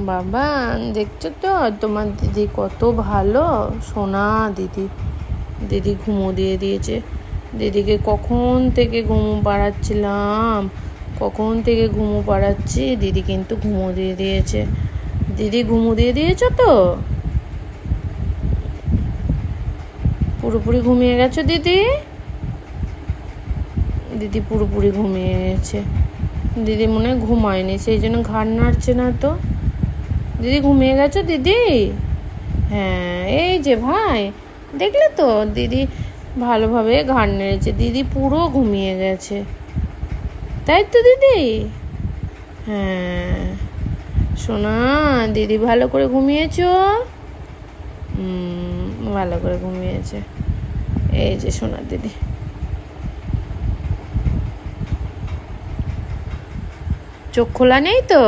বাবা, দেখছো তো তোমার দিদি কত ভালো। সোনা দিদি, দিদি ঘুমো দিয়ে দিয়েছে। দিদিকে কখন থেকে ঘুমো পাড়াচ্ছিলাম, কখন থেকে ঘুমো পাড়াচ্ছি, দিদি কিন্তু ঘুমো দিয়ে দিয়েছে। দিদি ঘুমো দিয়ে দিয়েছো তো? পুরোপুরি ঘুমিয়ে গেছো দিদি? দিদি পুরোপুরি ঘুমিয়ে গেছে। দিদি মনে হয় ঘুমায়নি, সেই জন্য ঘাড় নাড়ছে না তো। দিদি ঘুমিয়ে গেছো দিদি? হ্যাঁ, এই যে ভাই, দেখলে তো দিদি ভালোভাবে ঘাড় নেড়েছে। দিদি পুরো ঘুমিয়ে গেছে, তাই তো দিদি? হ্যাঁ সোনা, দিদি ভালো করে ঘুমিয়েছো? ভালো করে ঘুমিয়েছে। এই যে সোনা দিদি, চোখ খোলা নেই তো?